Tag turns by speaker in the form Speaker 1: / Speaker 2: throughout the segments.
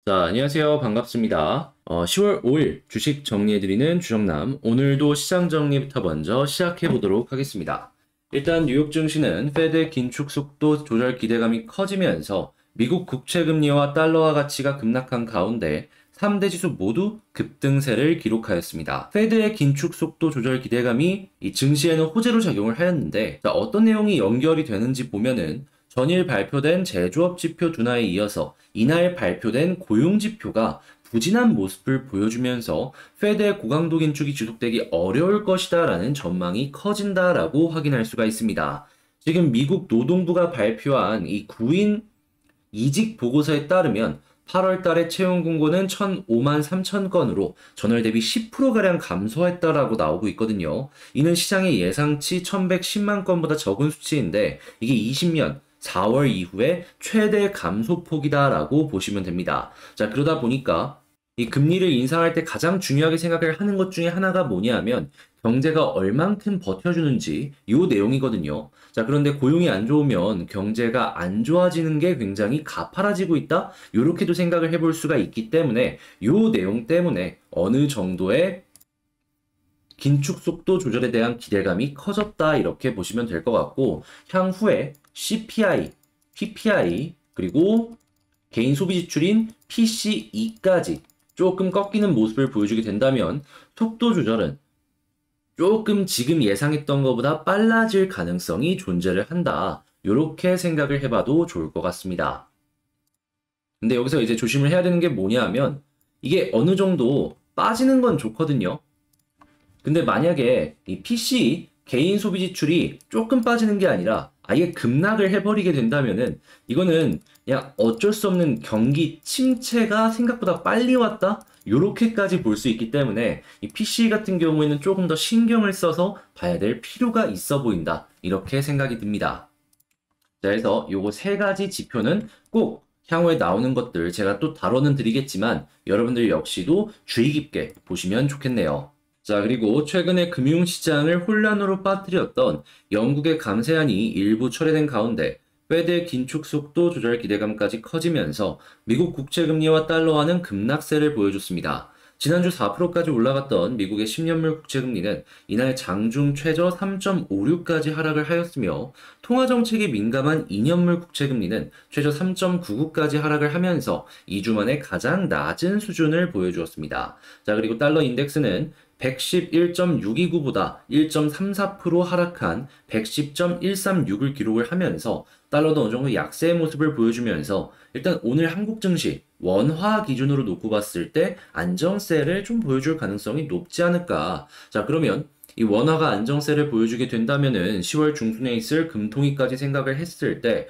Speaker 1: 자, 안녕하세요. 반갑습니다. 10월 5일 주식 정리해드리는 주정남. 오늘도 시장 정리부터 먼저 시작해 보도록 하겠습니다. 일단 뉴욕 증시는 페드의 긴축 속도 조절 기대감이 커지면서 미국 국채 금리와 달러화 가치가 급락한 가운데 3대 지수 모두 급등세를 기록하였습니다. 페드의 긴축 속도 조절 기대감이 이 증시에는 호재로 작용을 하였는데, 자, 어떤 내용이 연결이 되는지 보면은 전일 발표된 제조업 지표 둔화에 이어서 이날 발표된 고용 지표가 부진한 모습을 보여주면서 페드의 고강도 긴축이 지속되기 어려울 것이다 라는 전망이 커진다라고 확인할 수가 있습니다. 지금 미국 노동부가 발표한 이 구인 이직 보고서에 따르면 8월 달에 채용 공고는 1,005만 3천 건으로 전월 대비 10%가량 감소했다라고 나오고 있거든요. 이는 시장의 예상치 1,110만 건보다 적은 수치인데 이게 20년 4월 이후에 최대 감소폭이다라고 보시면 됩니다. 자, 그러다 보니까 이 금리를 인상할 때 가장 중요하게 생각을 하는 것 중에 하나가 뭐냐면 경제가 얼만큼 버텨주는지 이 내용이거든요. 자, 그런데 고용이 안 좋으면 경제가 안 좋아지는 게 굉장히 가파라지고 있다? 이렇게도 생각을 해볼 수가 있기 때문에 이 내용 때문에 어느 정도의 긴축 속도 조절에 대한 기대감이 커졌다 이렇게 보시면 될 것 같고, 향후에 CPI, PPI 그리고 개인 소비 지출인 PCE까지 조금 꺾이는 모습을 보여주게 된다면 속도 조절은 조금 지금 예상했던 것보다 빨라질 가능성이 존재를 한다. 이렇게 생각을 해봐도 좋을 것 같습니다. 근데 여기서 이제 조심을 해야 되는 게 뭐냐면 이게 어느 정도 빠지는 건 좋거든요. 근데 만약에 이 PC 개인 소비 지출이 조금 빠지는 게 아니라 아예 급락을 해버리게 된다면은 이거는 그냥 어쩔 수 없는 경기 침체가 생각보다 빨리 왔다? 요렇게까지 볼 수 있기 때문에 이 PC 같은 경우에는 조금 더 신경을 써서 봐야 될 필요가 있어 보인다. 이렇게 생각이 듭니다. 자, 그래서 요거 세 가지 지표는 꼭 향후에 나오는 것들 제가 또 다뤄는 드리겠지만 여러분들 역시도 주의 깊게 보시면 좋겠네요. 자, 그리고 최근에 금융시장을 혼란으로 빠뜨렸던 영국의 감세안이 일부 철회된 가운데 페드의 긴축 속도 조절 기대감까지 커지면서 미국 국채금리와 달러화는 급락세를 보여줬습니다. 지난주 4%까지 올라갔던 미국의 10년물 국채금리는 이날 장중 최저 3.56까지 하락을 하였으며 통화정책에 민감한 2년물 국채금리는 최저 3.99까지 하락을 하면서 2주 만에 가장 낮은 수준을 보여주었습니다. 자, 그리고 달러 인덱스는 111.629보다 1.34% 하락한 110.136을 기록을 하면서 달러도 어느 정도 약세의 모습을 보여주면서 일단 오늘 한국 증시 원화 기준으로 놓고 봤을 때 안정세를 좀 보여줄 가능성이 높지 않을까. 자, 그러면 이 원화가 안정세를 보여주게 된다면은 10월 중순에 있을 금통위까지 생각을 했을 때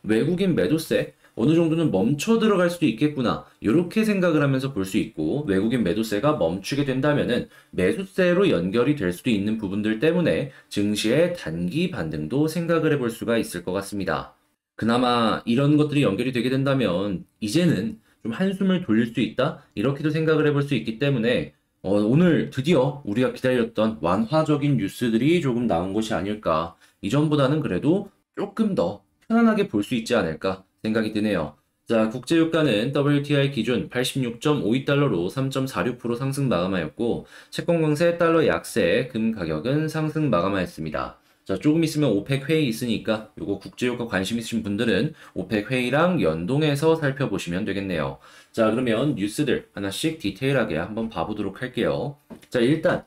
Speaker 1: 외국인 매도세 어느 정도는 멈춰 들어갈 수도 있겠구나. 이렇게 생각을 하면서 볼 수 있고, 외국인 매도세가 멈추게 된다면은 매수세로 연결이 될 수도 있는 부분들 때문에 증시의 단기 반등도 생각을 해볼 수가 있을 것 같습니다. 그나마 이런 것들이 연결이 되게 된다면 이제는 좀 한숨을 돌릴 수 있다? 이렇게도 생각을 해볼 수 있기 때문에 오늘 드디어 우리가 기다렸던 완화적인 뉴스들이 조금 나온 것이 아닐까. 이전보다는 그래도 조금 더 편안하게 볼 수 있지 않을까 생각이 드네요. 자, 국제유가는 WTI 기준 86.52달러로 3.46% 상승 마감하였고, 채권 강세 달러 약세 금 가격은 상승 마감하였습니다. 자, 조금 있으면 오펙 회의 있으니까 요거 국제유가 관심 있으신 분들은 오펙 회의랑 연동해서 살펴보시면 되겠네요. 자, 그러면 뉴스들 하나씩 디테일하게 한번 봐보도록 할게요. 자, 일단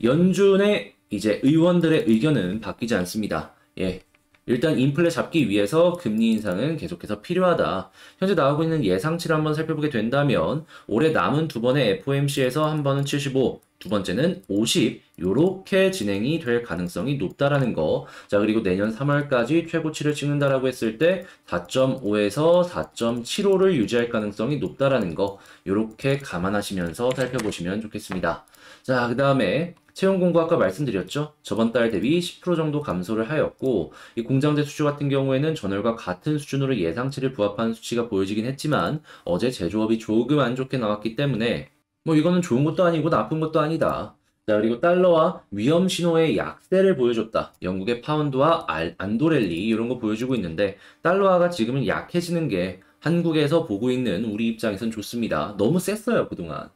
Speaker 1: 연준의 이제 의원들의 의견은 바뀌지 않습니다. 예. 일단 인플레 잡기 위해서 금리 인상은 계속해서 필요하다. 현재 나오고 있는 예상치를 한번 살펴보게 된다면 올해 남은 두 번의 FOMC에서 한 번은 75, 두 번째는 50 요렇게 진행이 될 가능성이 높다라는 거. 자, 그리고 내년 3월까지 최고치를 찍는다라고 했을 때 4.5에서 4.75를 유지할 가능성이 높다라는 거. 요렇게 감안하시면서 살펴보시면 좋겠습니다. 자, 그 다음에 채용 공고 아까 말씀드렸죠? 저번 달 대비 10% 정도 감소를 하였고, 이 공장제 수주 같은 경우에는 전월과 같은 수준으로 예상치를 부합하는 수치가 보여지긴 했지만 어제 제조업이 조금 안 좋게 나왔기 때문에 뭐 이거는 좋은 것도 아니고 나쁜 것도 아니다. 자, 그리고 달러와 위험 신호의 약세를 보여줬다. 영국의 파운드와 안도렐리 이런 거 보여주고 있는데 달러화가 지금은 약해지는 게 한국에서 보고 있는 우리 입장에선 좋습니다. 너무 셌어요, 그동안.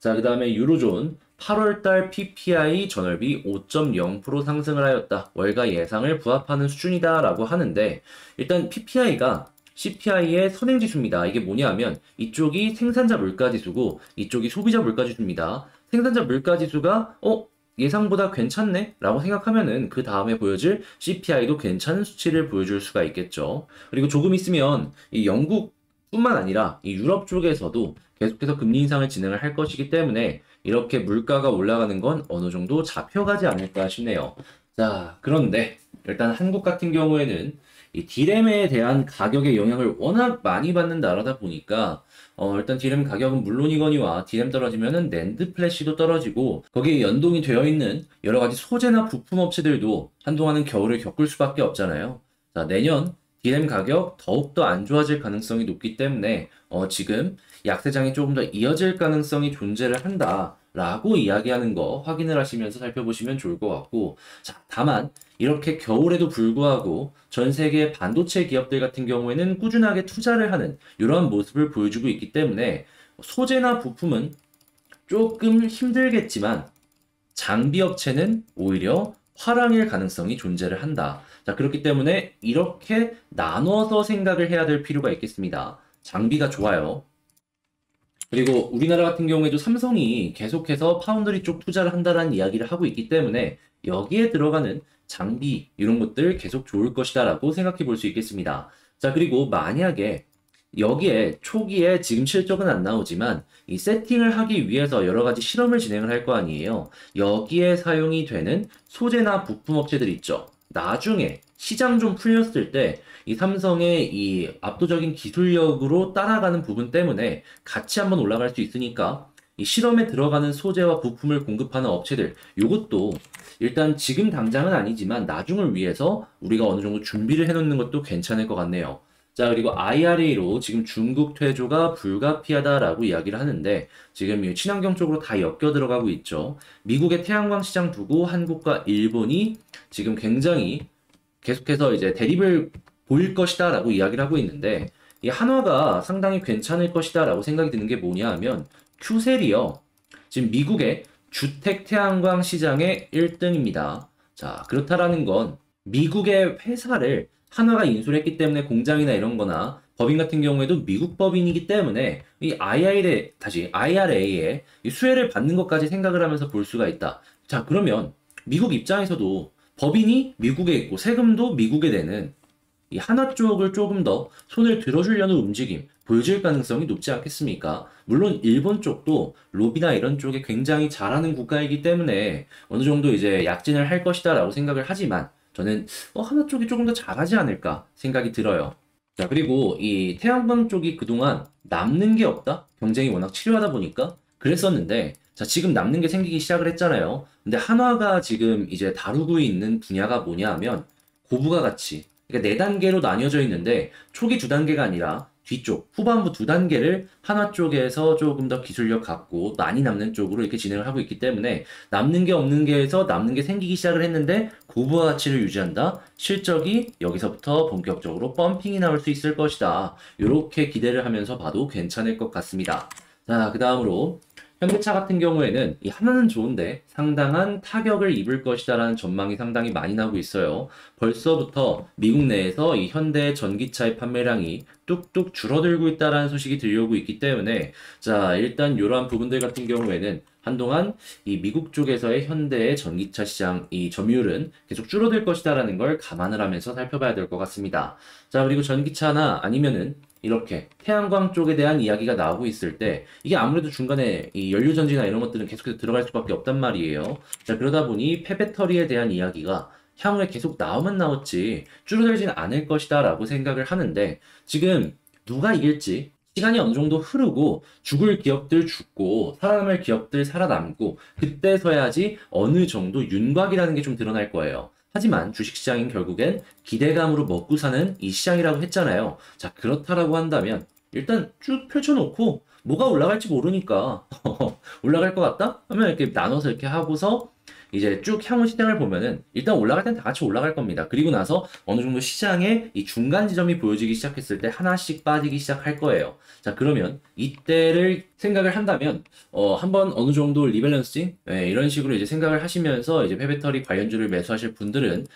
Speaker 1: 자, 그 다음에 유로존 8월달 PPI 전월비 5.0% 상승을 하였다. 월가 예상을 부합하는 수준이다라고 하는데 일단 PPI가 CPI의 선행지수입니다. 이게 뭐냐면 이쪽이 생산자 물가지수고 이쪽이 소비자 물가지수입니다. 생산자 물가지수가 예상보다 괜찮네? 라고 생각하면은 그 다음에 보여줄 CPI도 괜찮은 수치를 보여줄 수가 있겠죠. 그리고 조금 있으면 이 영국뿐만 아니라 이 유럽 쪽에서도 계속해서 금리 인상을 진행을 할 것이기 때문에 이렇게 물가가 올라가는 건 어느 정도 잡혀가지 않을까 싶네요. 자, 그런데 일단 한국 같은 경우에는 이 디램에 대한 가격의 영향을 워낙 많이 받는 나라다 보니까 일단 디램 가격은 물론이거니와 디램 떨어지면은 낸드 플래시도 떨어지고 거기에 연동이 되어 있는 여러 가지 소재나 부품 업체들도 한동안은 겨울을 겪을 수밖에 없잖아요. 자, 내년 디램 가격 더욱더 안 좋아질 가능성이 높기 때문에 지금 약세장이 조금 더 이어질 가능성이 존재를 한다라고 이야기하는 거 확인을 하시면서 살펴보시면 좋을 것 같고, 자, 다만 이렇게 겨울에도 불구하고 전 세계 반도체 기업들 같은 경우에는 꾸준하게 투자를 하는 이러한 모습을 보여주고 있기 때문에 소재나 부품은 조금 힘들겠지만 장비 업체는 오히려 화랑일 가능성이 존재를 한다. 자, 그렇기 때문에 이렇게 나눠서 생각을 해야 될 필요가 있겠습니다. 장비가 좋아요. 그리고 우리나라 같은 경우에도 삼성이 계속해서 파운드리 쪽 투자를 한다라는 이야기를 하고 있기 때문에 여기에 들어가는 장비 이런 것들 계속 좋을 것이다라고 생각해 볼 수 있겠습니다. 자, 그리고 만약에 여기에 초기에 지금 실적은 안 나오지만 이 세팅을 하기 위해서 여러 가지 실험을 진행을 할 거 아니에요. 여기에 사용이 되는 소재나 부품 업체들 있죠. 나중에 시장 좀 풀렸을 때 이 삼성의 이 압도적인 기술력으로 따라가는 부분 때문에 같이 한번 올라갈 수 있으니까 이 실험에 들어가는 소재와 부품을 공급하는 업체들 요것도 일단 지금 당장은 아니지만 나중을 위해서 우리가 어느 정도 준비를 해놓는 것도 괜찮을 것 같네요. 자, 그리고 IRA로 지금 중국 퇴조가 불가피하다라고 이야기를 하는데 지금 이 친환경 쪽으로 다 엮여 들어가고 있죠. 미국의 태양광 시장 두고 한국과 일본이 지금 굉장히 계속해서 이제 대립을 보일 것이다라고 이야기를 하고 있는데 이 한화가 상당히 괜찮을 것이다라고 생각이 드는 게 뭐냐 하면 큐셀이요. 지금 미국의 주택 태양광 시장의 1등입니다. 자, 그렇다라는 건 미국의 회사를 한화가 인수를 했기 때문에 공장이나 이런 거나 법인 같은 경우에도 미국 법인이기 때문에 이 IRA에 이 수혜를 받는 것까지 생각을 하면서 볼 수가 있다. 자, 그러면 미국 입장에서도 법인이 미국에 있고 세금도 미국에 내는 이 한화 쪽을 조금 더 손을 들어주려는 움직임 보여질 가능성이 높지 않겠습니까? 물론 일본 쪽도 로비나 이런 쪽에 굉장히 잘하는 국가이기 때문에 어느 정도 이제 약진을 할 것이다라고 생각을 하지만 저는 한화 쪽이 조금 더 잘하지 않을까 생각이 들어요. 자, 그리고 이 태양광 쪽이 그동안 남는 게 없다? 경쟁이 워낙 치열하다 보니까 그랬었는데 자, 지금 남는 게 생기기 시작을 했잖아요. 근데 한화가 지금 이제 다루고 있는 분야가 뭐냐 하면 고부가 가치. 그러니까 4단계로 나뉘어져 있는데 초기 2단계가 아니라 뒤쪽, 후반부 2단계를 한화 쪽에서 조금 더 기술력 갖고 많이 남는 쪽으로 이렇게 진행을 하고 있기 때문에 남는 게 없는 게에서 남는 게 생기기 시작을 했는데 고부가 가치를 유지한다. 실적이 여기서부터 본격적으로 펌핑이 나올 수 있을 것이다. 이렇게 기대를 하면서 봐도 괜찮을 것 같습니다. 자, 그 다음으로 현대차 같은 경우에는 이 하나는 좋은데 상당한 타격을 입을 것이다라는 전망이 상당히 많이 나오고 있어요. 벌써부터 미국 내에서 이 현대 전기차의 판매량이 뚝뚝 줄어들고 있다라는 소식이 들려오고 있기 때문에 자, 일단 이러한 부분들 같은 경우에는 한동안 이 미국 쪽에서의 현대의 전기차 시장 이 점유율은 계속 줄어들 것이다라는 걸 감안을 하면서 살펴봐야 될 것 같습니다. 자, 그리고 전기차나 아니면은 이렇게 태양광 쪽에 대한 이야기가 나오고 있을 때 이게 아무래도 중간에 이 연료전지나 이런 것들은 계속해서 들어갈 수밖에 없단 말이에요. 자, 그러다 보니 폐배터리에 대한 이야기가 향후에 계속 나오면 나왔지 줄어들진 않을 것이다 라고 생각을 하는데 지금 누가 이길지 시간이 어느 정도 흐르고 죽을 기업들 죽고 살아남을 기업들 살아남고 그때서야지 어느 정도 윤곽이라는 게 좀 드러날 거예요. 하지만 주식시장인 결국엔 기대감으로 먹고 사는 이 시장이라고 했잖아요. 자, 그렇다라고 한다면 일단 쭉 펼쳐놓고 뭐가 올라갈지 모르니까 올라갈 것 같다? 하면 이렇게 나눠서 이렇게 하고서 이제 쭉 향후 시장을 보면은 일단 올라갈 땐 다 같이 올라갈 겁니다. 그리고 나서 어느 정도 시장에 이 중간 지점이 보여지기 시작했을 때 하나씩 빠지기 시작할 거예요. 자, 그러면 이때를 생각을 한다면 한번 어느 정도 리밸런싱 이런 식으로 이제 생각을 하시면서 이제 폐배터리 관련주를 매수하실 분들은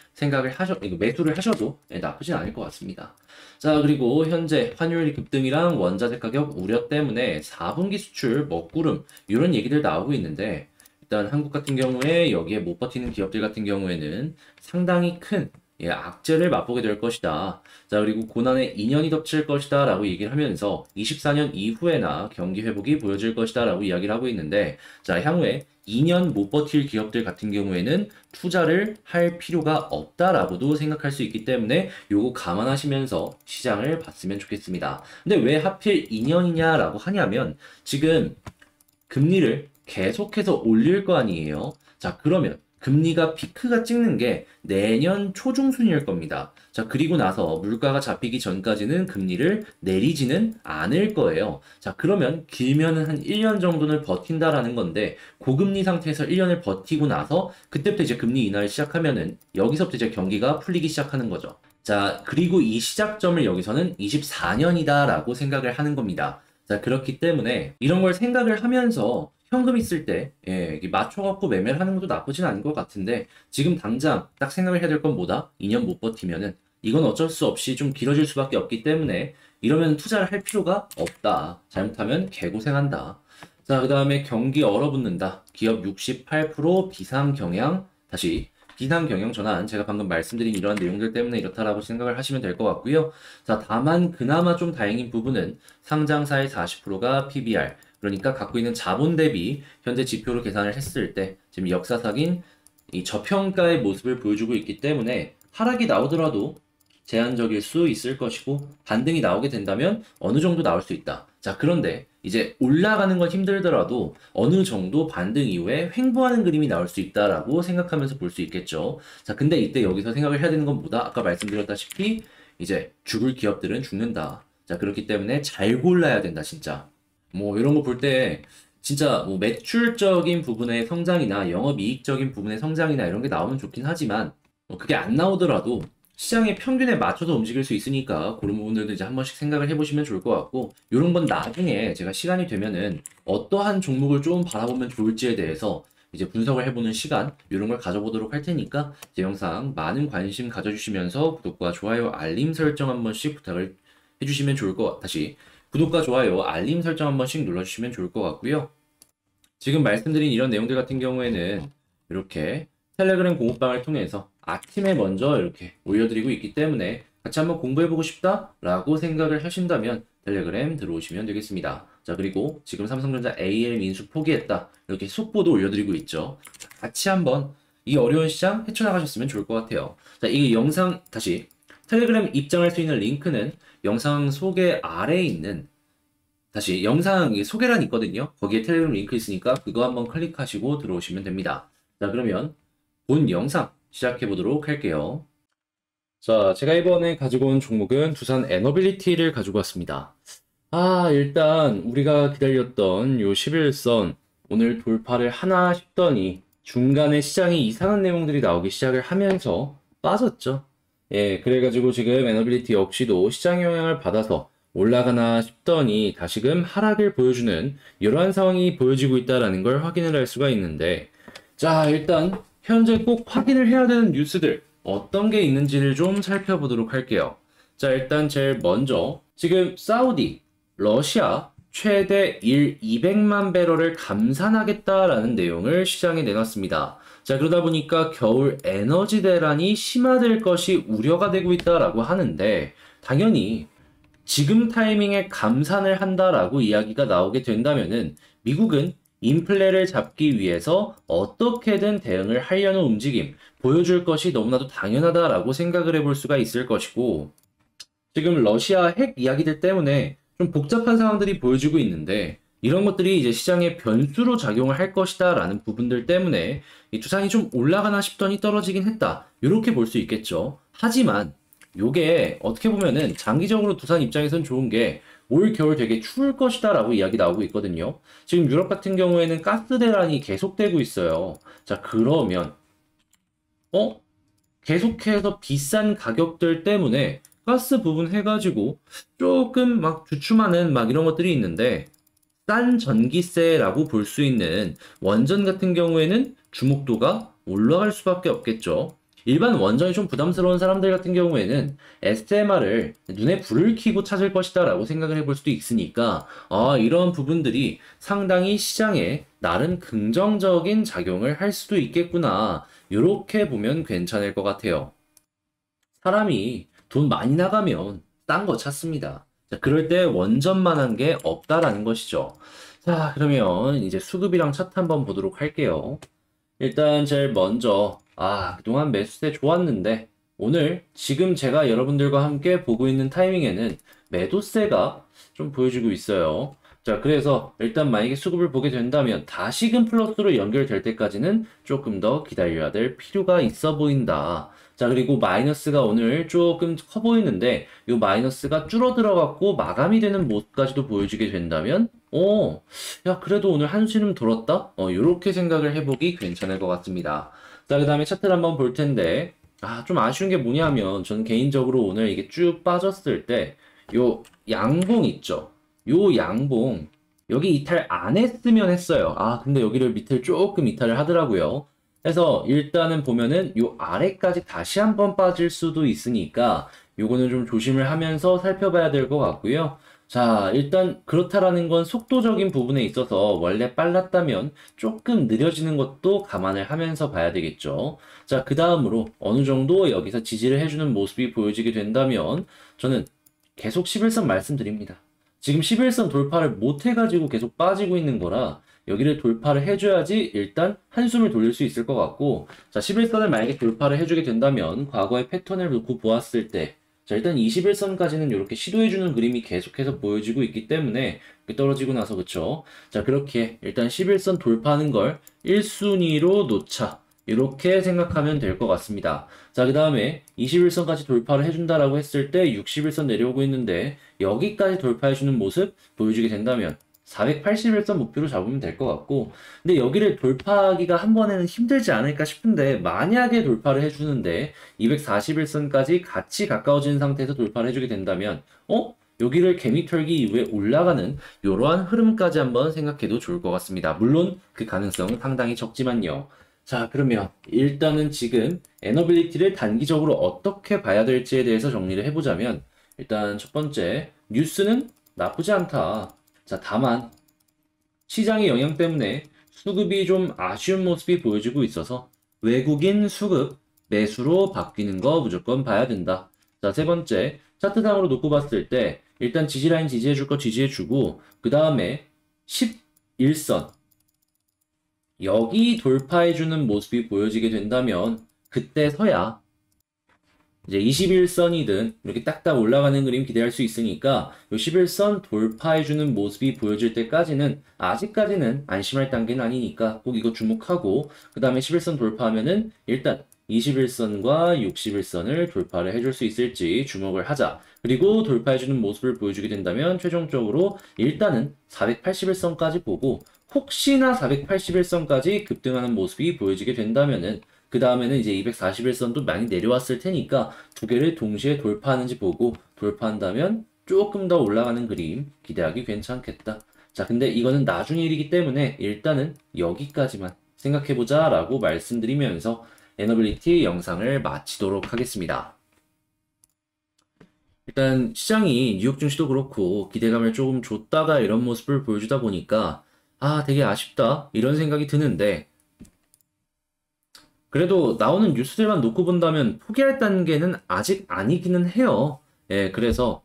Speaker 1: 이거 매수를 하셔도 나쁘진 않을 것 같습니다. 자, 그리고 현재 환율 급등이랑 원자재 가격 우려 때문에 4분기 수출 먹구름 이런 얘기들 나오고 있는데 일단 한국 같은 경우에 여기에 못 버티는 기업들 같은 경우에는 상당히 큰 악재를 맛보게 될 것이다. 자, 그리고 고난의 2년이 덮칠 것이다 라고 얘기를 하면서 24년 이후에나 경기 회복이 보여질 것이다 라고 이야기를 하고 있는데, 자, 향후에 2년 못 버틸 기업들 같은 경우에는 투자를 할 필요가 없다라고도 생각할 수 있기 때문에 요거 감안하시면서 시장을 봤으면 좋겠습니다. 근데 왜 하필 2년이냐라고 하냐면 지금 금리를 계속해서 올릴 거 아니에요. 자, 그러면 금리가 피크가 찍는 게 내년 초중순일 겁니다. 자, 그리고 나서 물가가 잡히기 전까지는 금리를 내리지는 않을 거예요. 자, 그러면 길면은 한 1년 정도는 버틴다라는 건데, 고금리 상태에서 1년을 버티고 나서 그때부터 이제 금리 인하를 시작하면은 여기서부터 이제 경기가 풀리기 시작하는 거죠. 자, 그리고 이 시작점을 여기서는 24년이다라고 생각을 하는 겁니다. 자, 그렇기 때문에 이런 걸 생각을 하면서 현금 있을 때 맞춰갖고 매매를 하는 것도 나쁘진 않은 것 같은데, 지금 당장 딱 생각을 해야 될 건 뭐다? 2년 못 버티면은 이건 어쩔 수 없이 좀 길어질 수밖에 없기 때문에 이러면 투자를 할 필요가 없다. 잘못하면 개고생한다. 자, 그 다음에 경기 얼어붙는다. 기업 68% 비상경영. 다시 비상경영 전환, 제가 방금 말씀드린 이러한 내용들 때문에 이렇다라고 생각을 하시면 될 것 같고요. 자, 다만 그나마 좀 다행인 부분은 상장사의 40%가 PBR, 그러니까 갖고 있는 자본 대비 현재 지표로 계산을 했을 때 지금 역사적인 이 저평가의 모습을 보여주고 있기 때문에 하락이 나오더라도 제한적일 수 있을 것이고, 반등이 나오게 된다면 어느 정도 나올 수 있다. 자, 그런데 이제 올라가는 건 힘들더라도 어느 정도 반등 이후에 횡보하는 그림이 나올 수 있다라고 생각하면서 볼 수 있겠죠. 자, 근데 이때 여기서 생각을 해야 되는 건 뭐다? 아까 말씀드렸다시피 이제 죽을 기업들은 죽는다. 자, 그렇기 때문에 잘 골라야 된다, 진짜. 뭐 이런 거 볼 때 진짜 뭐 매출적인 부분의 성장이나 영업이익적인 부분의 성장이나 이런 게 나오면 좋긴 하지만 그게 안 나오더라도 시장의 평균에 맞춰서 움직일 수 있으니까 그런 부분들도 이제 한 번씩 생각을 해보시면 좋을 것 같고, 이런 건 나중에 제가 시간이 되면은 어떠한 종목을 좀 바라보면 좋을지에 대해서 이제 분석을 해보는 시간 이런 걸 가져보도록 할 테니까 제 영상 많은 관심 가져주시면서 구독과 좋아요, 알림 설정 한 번씩 부탁을 해주시면 좋을 것 다시 구독과 좋아요, 알림 설정 한 번씩 눌러주시면 좋을 것 같고요. 지금 말씀드린 이런 내용들 같은 경우에는 이렇게 텔레그램 공부방을 통해서 아침에 먼저 이렇게 올려드리고 있기 때문에 같이 한번 공부해보고 싶다라고 생각을 하신다면 텔레그램 들어오시면 되겠습니다. 자, 그리고 지금 삼성전자 AL 인수 포기했다 이렇게 속보도 올려드리고 있죠. 같이 한번 이 어려운 시장 헤쳐나가셨으면 좋을 것 같아요. 자, 이 영상 다시 텔레그램 입장할 수 있는 링크는 영상 소개 아래에 있는 다시 영상 소개란 있거든요. 거기에 텔레그램 링크 있으니까 그거 한번 클릭하시고 들어오시면 됩니다. 자, 그러면 본 영상 시작해 보도록 할게요. 자, 제가 이번에 가지고 온 종목은 두산 에너빌리티를 가지고 왔습니다. 일단 우리가 기다렸던 요 11선 오늘 돌파를 하나 싶더니 중간에 시장이 이상한 내용들이 나오기 시작을 하면서 빠졌죠. 그래가지고 지금 에너빌리티 역시도 시장 영향을 받아서 올라가나 싶더니 다시금 하락을 보여주는 이러한 상황이 보여지고 있다는 걸 확인을 할 수가 있는데, 자, 일단 현재 꼭 확인을 해야 되는 뉴스들 어떤 게 있는지를 좀 살펴보도록 할게요. 자, 일단 제일 먼저 지금 사우디, 러시아 최대 200만 배럴을 감산하겠다라는 내용을 시장에 내놨습니다. 자, 그러다 보니까 겨울 에너지 대란이 심화될 것이 우려가 되고 있다라고 하는데, 당연히 지금 타이밍에 감산을 한다라고 이야기가 나오게 된다면은 미국은 인플레를 잡기 위해서 어떻게든 대응을 하려는 움직임 보여줄 것이 너무나도 당연하다라고 생각을 해볼 수가 있을 것이고, 지금 러시아 핵 이야기들 때문에 좀 복잡한 상황들이 보여지고 있는데, 이런 것들이 이제 시장의 변수로 작용을 할 것이다 라는 부분들 때문에 이 두산이 좀 올라가나 싶더니 떨어지긴 했다, 이렇게 볼 수 있겠죠. 하지만 요게 어떻게 보면은 장기적으로 두산 입장에선 좋은 게 올 겨울 되게 추울 것이다 라고 이야기 나오고 있거든요. 지금 유럽 같은 경우에는 가스 대란이 계속되고 있어요. 자, 그러면, 어? 계속해서 비싼 가격들 때문에 가스 부분 해가지고 조금 막 주춤하는 막 이런 것들이 있는데, 싼 전기세라고 볼 수 있는 원전 같은 경우에는 주목도가 올라갈 수밖에 없겠죠. 일반 원전이 좀 부담스러운 사람들 같은 경우에는 SMR을 눈에 불을 켜고 찾을 것이다 라고 생각을 해볼 수도 있으니까 이런 부분들이 상당히 시장에 나름 긍정적인 작용을 할 수도 있겠구나. 이렇게 보면 괜찮을 것 같아요. 사람이 돈 많이 나가면 딴 거 찾습니다. 자, 그럴 때 원전만한 게 없다라는 것이죠. 자, 그러면 이제 수급이랑 차트 한번 보도록 할게요. 일단 제일 먼저 그동안 매수세 좋았는데 오늘 지금 제가 여러분들과 함께 보고 있는 타이밍에는 매도세가 좀 보여주고 있어요. 자, 그래서 일단 만약에 수급을 보게 된다면 다시금 플러스로 연결될 때까지는 조금 더 기다려야 될 필요가 있어 보인다. 자, 그리고 마이너스가 오늘 조금 커 보이는데 이 마이너스가 줄어들어 갖고 마감이 되는 모습까지도 보여주게 된다면 야, 그래도 오늘 한시름 돌았다? 요렇게 생각을 해보기 괜찮을 것 같습니다. 자, 그 다음에 차트를 한번 볼 텐데 좀 아쉬운 게 뭐냐면 저는 개인적으로 오늘 이게 쭉 빠졌을 때 요 양봉 있죠? 요 양봉 여기 이탈 안 했으면 했어요. 근데 여기를 밑을 조금 이탈을 하더라고요. 그래서 일단은 보면은 요 아래까지 다시 한번 빠질 수도 있으니까 요거는 좀 조심을 하면서 살펴봐야 될 것 같고요. 자, 일단 그렇다라는 건 속도적인 부분에 있어서 원래 빨랐다면 조금 느려지는 것도 감안을 하면서 봐야 되겠죠. 자, 그 다음으로 어느 정도 여기서 지지를 해주는 모습이 보여지게 된다면 저는 계속 11선 말씀드립니다. 지금 11선 돌파를 못 해가지고 계속 빠지고 있는 거라 여기를 돌파를 해줘야지 일단 한숨을 돌릴 수 있을 것 같고, 자, 11선을 만약에 돌파를 해주게 된다면 과거의 패턴을 놓고 보았을 때 자, 일단 21선까지는 이렇게 시도해주는 그림이 계속해서 보여지고 있기 때문에 떨어지고 나서 그쵸? 자, 그렇게 일단 11선 돌파하는 걸 1순위로 놓자. 이렇게 생각하면 될 것 같습니다. 자, 그 다음에 21선까지 돌파를 해준다라고 했을 때 61선 내려오고 있는데 여기까지 돌파해주는 모습 보여주게 된다면 481선 목표로 잡으면 될 것 같고, 근데 여기를 돌파하기가 한 번에는 힘들지 않을까 싶은데 만약에 돌파를 해주는데 241선까지 같이 가까워진 상태에서 돌파를 해주게 된다면 여기를 개미털기 이후에 올라가는 이러한 흐름까지 한번 생각해도 좋을 것 같습니다. 물론 그 가능성은 상당히 적지만요. 자, 그러면 일단은 지금 에너빌리티를 단기적으로 어떻게 봐야 될지에 대해서 정리를 해보자면 일단 첫 번째, 뉴스는 나쁘지 않다. 자, 다만 시장의 영향 때문에 수급이 좀 아쉬운 모습이 보여지고 있어서 외국인 수급 매수로 바뀌는 거 무조건 봐야 된다. 자, 세 번째, 차트상으로 놓고 봤을 때 일단 지지라인 지지해줄 거 지지해주고 그 다음에 11선 여기 돌파해주는 모습이 보여지게 된다면 그때서야 이제 21선이든 이렇게 딱딱 올라가는 그림 기대할 수 있으니까 요 11선 돌파해주는 모습이 보여질 때까지는 아직까지는 안심할 단계는 아니니까 꼭 이거 주목하고 그 다음에 11선 돌파하면은 일단 21선과 61선을 돌파를 해줄 수 있을지 주목을 하자. 그리고 돌파해주는 모습을 보여주게 된다면 최종적으로 일단은 481선까지 보고 혹시나 481선까지 급등하는 모습이 보여지게 된다면은 그 다음에는 이제 241선도 많이 내려왔을 테니까 두 개를 동시에 돌파하는지 보고 돌파한다면 조금 더 올라가는 그림 기대하기 괜찮겠다. 자, 근데 이거는 나중 일이기 때문에 일단은 여기까지만 생각해보자 라고 말씀드리면서 에너빌리티 영상을 마치도록 하겠습니다. 일단 시장이 뉴욕 증시도 그렇고 기대감을 조금 줬다가 이런 모습을 보여주다 보니까 되게 아쉽다 이런 생각이 드는데 그래도 나오는 뉴스들만 놓고 본다면 포기할 단계는 아직 아니기는 해요. 예, 그래서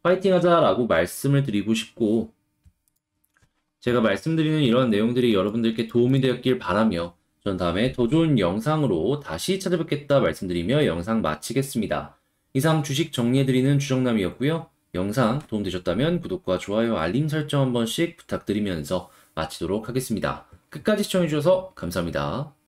Speaker 1: 파이팅 하자라고 말씀을 드리고 싶고 제가 말씀드리는 이런 내용들이 여러분들께 도움이 되었길 바라며 전 다음에 더 좋은 영상으로 다시 찾아뵙겠다 말씀드리며 영상 마치겠습니다. 이상 주식 정리해드리는 주정남이었고요. 영상 도움되셨다면 구독과 좋아요, 알림 설정 한 번씩 부탁드리면서 마치도록 하겠습니다. 끝까지 시청해주셔서 감사합니다.